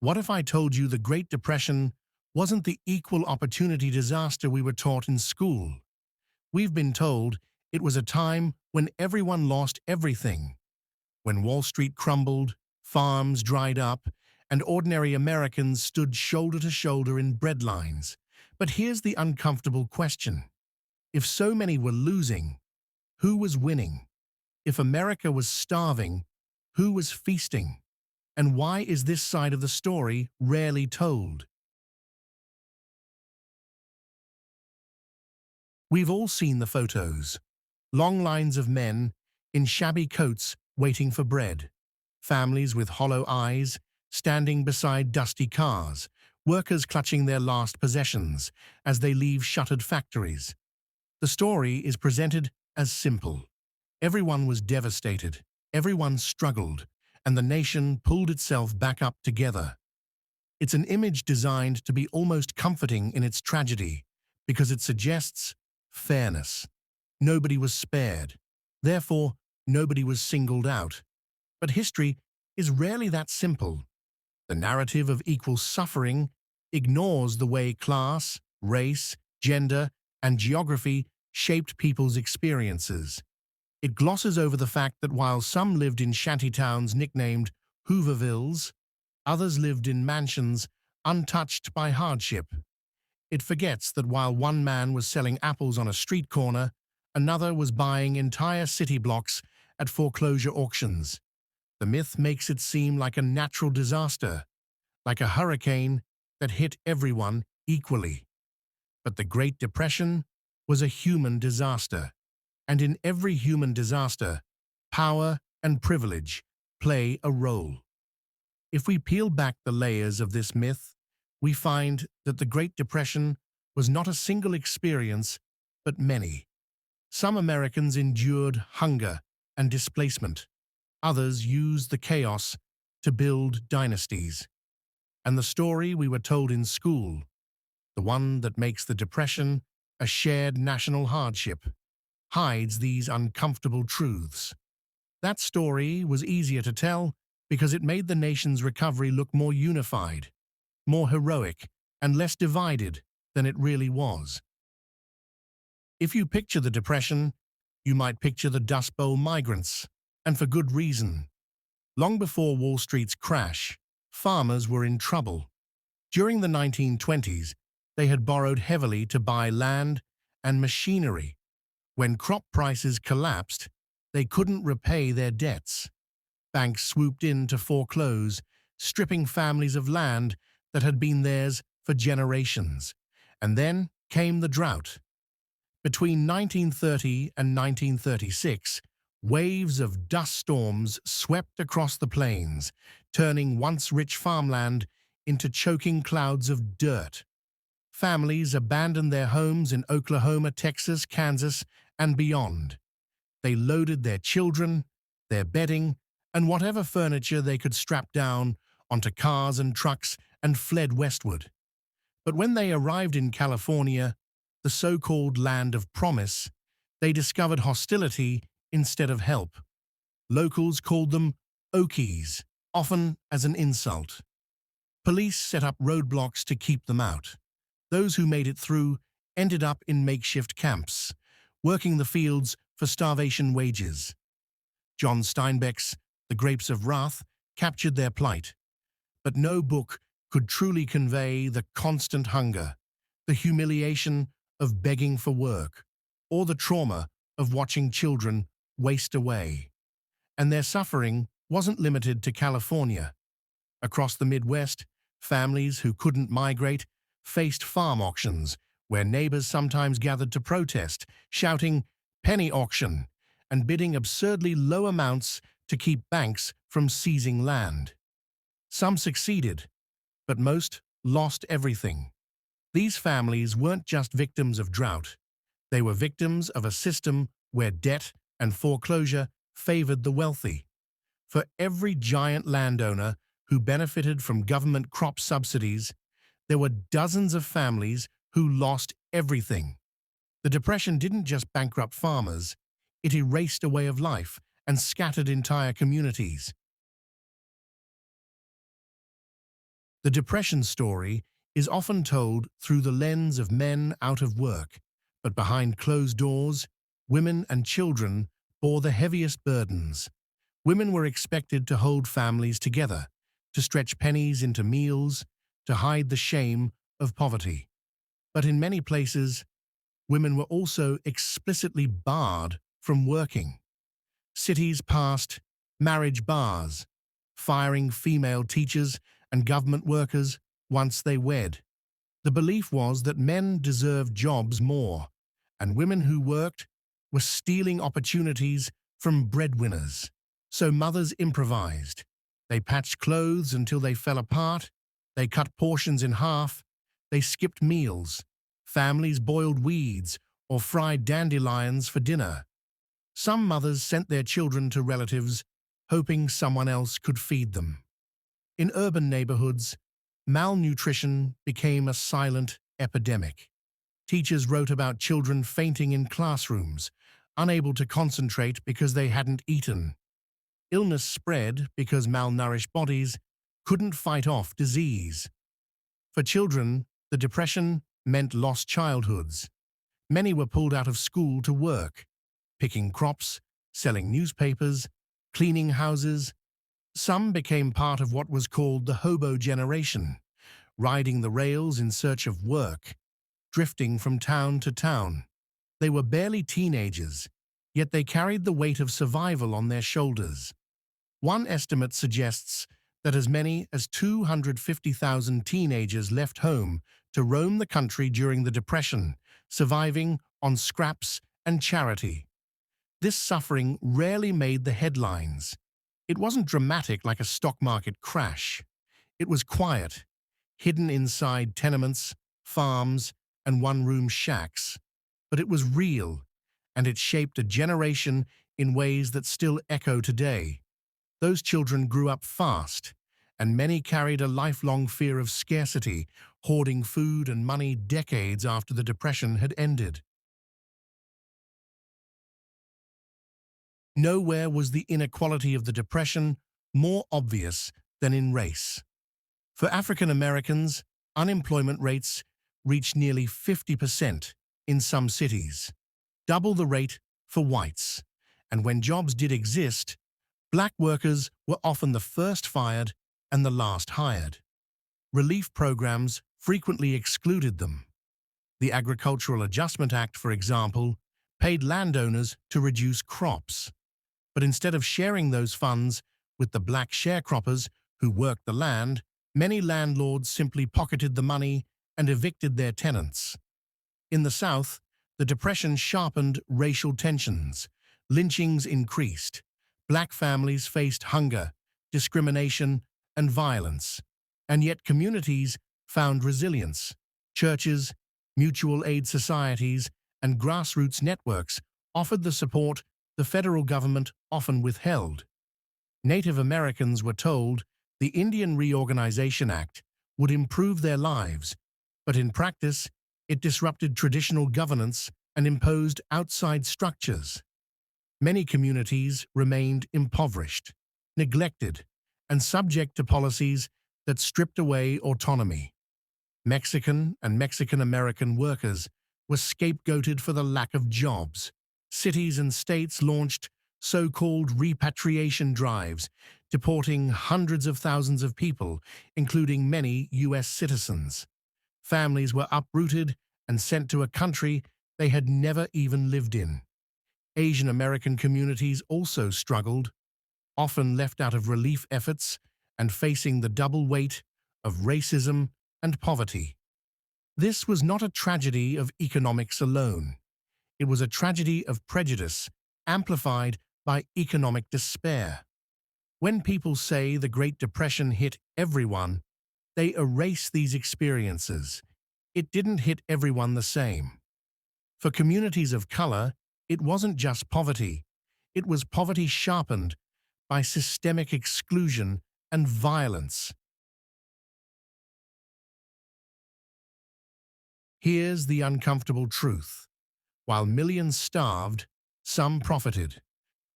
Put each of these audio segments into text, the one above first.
What if I told you the Great Depression wasn't the equal opportunity disaster we were taught in school? We've been told it was a time when everyone lost everything, when Wall Street crumbled, farms dried up, and ordinary Americans stood shoulder to shoulder in breadlines. But here's the uncomfortable question. If so many were losing, who was winning? If America was starving, who was feasting? And why is this side of the story rarely told? We've all seen the photos. Long lines of men in shabby coats waiting for bread. Families with hollow eyes standing beside dusty cars. Workers clutching their last possessions as they leave shuttered factories. The story is presented as simple. Everyone was devastated, everyone struggled, and the nation pulled itself back up together. It's an image designed to be almost comforting in its tragedy because it suggests fairness. Nobody was spared. Therefore, nobody was singled out. But history is rarely that simple. The narrative of equal suffering ignores the way class, race, gender, and geography shaped people's experiences. It glosses over the fact that while some lived in shantytowns nicknamed Hoovervilles, others lived in mansions untouched by hardship. It forgets that while one man was selling apples on a street corner, another was buying entire city blocks at foreclosure auctions. The myth makes it seem like a natural disaster, like a hurricane that hit everyone equally. But the Great Depression was a human disaster, and in every human disaster, power and privilege play a role. If we peel back the layers of this myth, we find that the Great Depression was not a single experience, but many. Some Americans endured hunger and displacement. Others used the chaos to build dynasties. And the story we were told in school, the one that makes the Depression a shared national hardship, hides these uncomfortable truths. That story was easier to tell because it made the nation's recovery look more unified, more heroic, and less divided than it really was. If you picture the Depression, you might picture the Dust Bowl migrants, and for good reason. Long before Wall Street's crash, farmers were in trouble. During the 1920s, they had borrowed heavily to buy land and machinery. When crop prices collapsed, they couldn't repay their debts. Banks swooped in to foreclose, stripping families of land that had been theirs for generations. And then came the drought. Between 1930 and 1936, waves of dust storms swept across the plains, turning once rich farmland into choking clouds of dirt. Families abandoned their homes in Oklahoma, Texas, Kansas, and beyond. They loaded their children, their bedding, and whatever furniture they could strap down onto cars and trucks and fled westward. But when they arrived in California, the so-called land of promise, they discovered hostility instead of help. Locals called them Okies, often as an insult. Police set up roadblocks to keep them out. Those who made it through ended up in makeshift camps, working the fields for starvation wages. John Steinbeck's The Grapes of Wrath captured their plight. But no book could truly convey the constant hunger, the humiliation of begging for work, or the trauma of watching children waste away. And their suffering wasn't limited to California. Across the Midwest, families who couldn't migrate faced farm auctions where neighbors sometimes gathered to protest, shouting "penny auction" and bidding absurdly low amounts to keep banks from seizing land. Some succeeded, but most lost everything. These families weren't just victims of drought. They were victims of a system where debt and foreclosure favored the wealthy. For every giant landowner who benefited from government crop subsidies, there were dozens of families who lost everything. The Depression didn't just bankrupt farmers, it erased a way of life and scattered entire communities. The Depression story is often told through the lens of men out of work, but behind closed doors, women and children bore the heaviest burdens. Women were expected to hold families together, to stretch pennies into meals, to hide the shame of poverty. But in many places, women were also explicitly barred from working. Cities passed marriage bars, firing female teachers and government workers once they wed. The belief was that men deserved jobs more, and women who worked were stealing opportunities from breadwinners. So mothers improvised. They patched clothes until they fell apart. They cut portions in half. They skipped meals. Families boiled weeds or fried dandelions for dinner. Some mothers sent their children to relatives, hoping someone else could feed them. In urban neighborhoods, malnutrition became a silent epidemic. Teachers wrote about children fainting in classrooms, unable to concentrate because they hadn't eaten. Illness spread because malnourished bodies couldn't fight off disease. For children, the Depression meant lost childhoods. Many were pulled out of school to work, picking crops, selling newspapers, cleaning houses. Some became part of what was called the hobo generation, riding the rails in search of work, drifting from town to town. They were barely teenagers, yet they carried the weight of survival on their shoulders. One estimate suggests that as many as 250,000 teenagers left home to roam the country during the Depression, surviving on scraps and charity. This suffering rarely made the headlines. It wasn't dramatic like a stock market crash. It was quiet, hidden inside tenements, farms, and one-room shacks. But it was real, and it shaped a generation in ways that still echo today. Those children grew up fast, and many carried a lifelong fear of scarcity, hoarding food and money decades after the Depression had ended. Nowhere was the inequality of the Depression more obvious than in race. For African Americans, unemployment rates reached nearly 50% in some cities, double the rate for whites. And when jobs did exist, black workers were often the first fired and the last hired. Relief programs frequently excluded them. The Agricultural Adjustment Act, for example, paid landowners to reduce crops. But instead of sharing those funds with the black sharecroppers who worked the land, many landlords simply pocketed the money and evicted their tenants. In the South, the Depression sharpened racial tensions. Lynchings increased. Black families faced hunger, discrimination, and violence. And yet communities found resilience. Churches, mutual aid societies, and grassroots networks offered the support the federal government often withheld. Native Americans were told the Indian Reorganization Act would improve their lives, but in practice, it disrupted traditional governance and imposed outside structures. Many communities remained impoverished, neglected, and subject to policies that stripped away autonomy. Mexican and Mexican-American workers were scapegoated for the lack of jobs. Cities and states launched so-called repatriation drives, deporting hundreds of thousands of people, including many U.S. citizens. Families were uprooted and sent to a country they had never even lived in. Asian American communities also struggled, often left out of relief efforts and facing the double weight of racism and poverty. This was not a tragedy of economics alone. It was a tragedy of prejudice, amplified by economic despair. When people say the Great Depression hit everyone, they erase these experiences. It didn't hit everyone the same. For communities of color, it wasn't just poverty. It was poverty sharpened by systemic exclusion and violence. Here's the uncomfortable truth. While millions starved, some profited.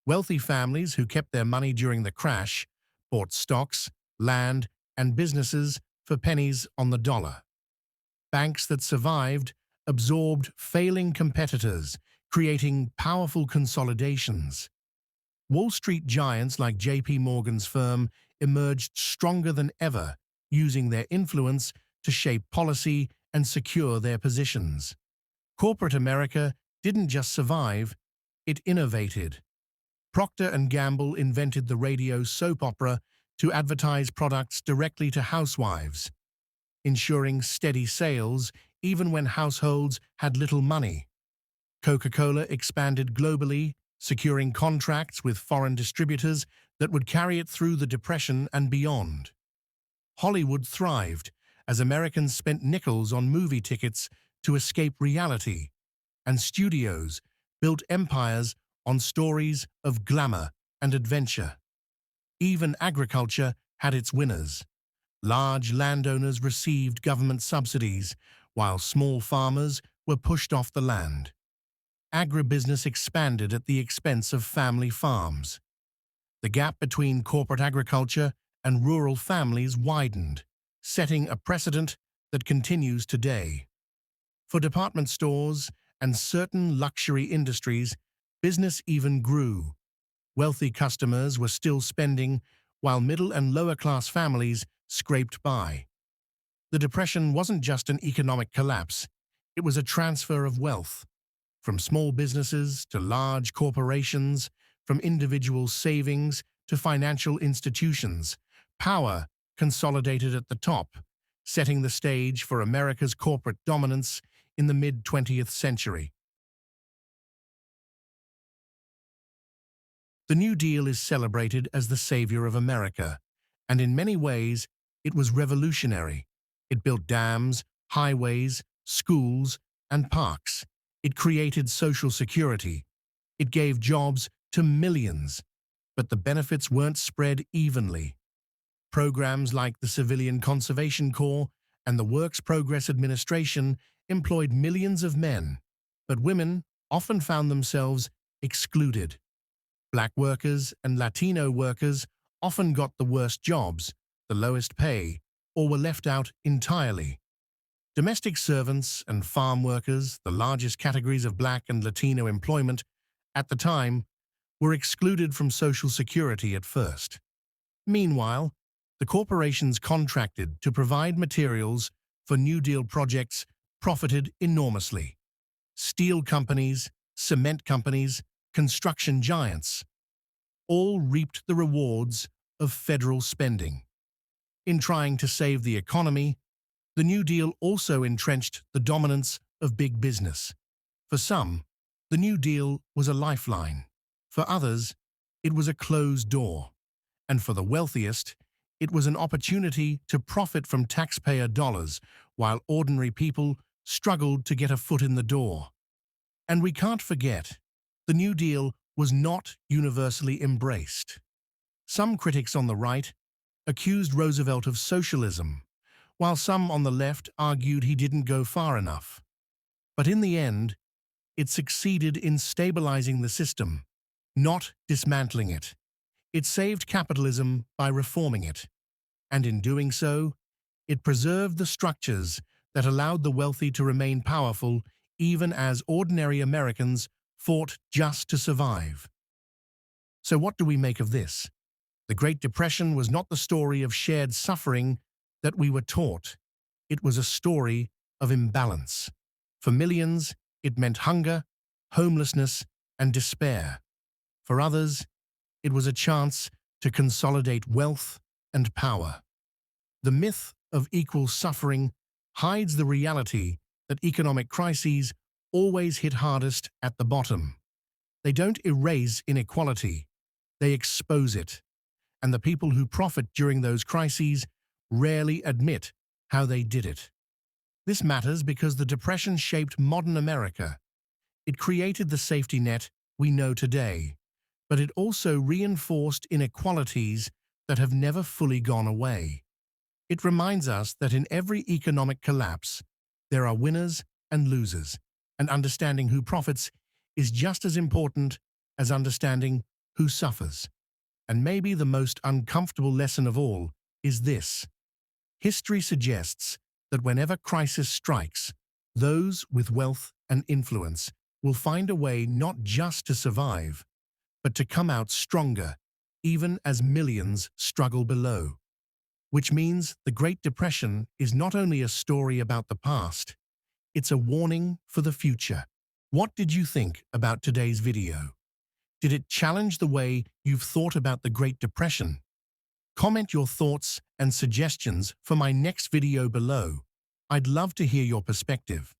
Wealthy families who kept their money during the crash bought stocks, land, and businesses for pennies on the dollar. Banks that survived absorbed failing competitors, creating powerful consolidations. Wall Street giants like JP Morgan's firm emerged stronger than ever, using their influence to shape policy and secure their positions. Corporate America didn't just survive, it innovated. Procter & Gamble invented the radio soap opera to advertise products directly to housewives, ensuring steady sales even when households had little money. Coca-Cola expanded globally, securing contracts with foreign distributors that would carry it through the Depression and beyond. Hollywood thrived as Americans spent nickels on movie tickets to escape reality, and studios built empires on stories of glamour and adventure. Even agriculture had its winners. Large landowners received government subsidies, while small farmers were pushed off the land. Agribusiness expanded at the expense of family farms. The gap between corporate agriculture and rural families widened, setting a precedent that continues today. For department stores and certain luxury industries, business even grew. Wealthy customers were still spending, while middle and lower-class families scraped by. The Depression wasn't just an economic collapse, it was a transfer of wealth. From small businesses to large corporations, from individual savings to financial institutions, power consolidated at the top, setting the stage for America's corporate dominance in the mid-20th century. The New Deal is celebrated as the savior of America, and in many ways, it was revolutionary. It built dams, highways, schools, and parks. It created social security. It gave jobs to millions, but the benefits weren't spread evenly. Programs like the Civilian Conservation Corps and the Works Progress Administration employed millions of men, but women often found themselves excluded. Black workers and Latino workers often got the worst jobs, the lowest pay, or were left out entirely. Domestic servants and farm workers, the largest categories of Black and Latino employment at the time, were excluded from Social Security at first. Meanwhile, the corporations contracted to provide materials for New Deal projects profited enormously. Steel companies, cement companies, construction giants all reaped the rewards of federal spending. In trying to save the economy, the New Deal also entrenched the dominance of big business. For some, the New Deal was a lifeline. For others, it was a closed door. And for the wealthiest, it was an opportunity to profit from taxpayer dollars while ordinary people struggled to get a foot in the door. And we can't forget, the New Deal was not universally embraced. Some critics on the right accused Roosevelt of socialism, while some on the left argued he didn't go far enough. But in the end, it succeeded in stabilizing the system, not dismantling it. It saved capitalism by reforming it, and in doing so, it preserved the structures that allowed the wealthy to remain powerful even as ordinary Americans fought just to survive. So what do we make of this? The Great Depression was not the story of shared suffering that we were taught. It was a story of imbalance. For millions, it meant hunger, homelessness, and despair. For others, it was a chance to consolidate wealth and power. The myth of equal suffering hides the reality that economic crises always hit hardest at the bottom. They don't erase inequality, they expose it. And the people who profit during those crises rarely admit how they did it. This matters because the Depression shaped modern America. It created the safety net we know today, but it also reinforced inequalities that have never fully gone away. It reminds us that in every economic collapse, there are winners and losers, and understanding who profits is just as important as understanding who suffers. And maybe the most uncomfortable lesson of all is this: History suggests that whenever crisis strikes, those with wealth and influence will find a way not just to survive, but to come out stronger, even as millions struggle below. Which means the Great Depression is not only a story about the past, it's a warning for the future. What did you think about today's video? Did it challenge the way you've thought about the Great Depression? Comment your thoughts and suggestions for my next video below. I'd love to hear your perspective.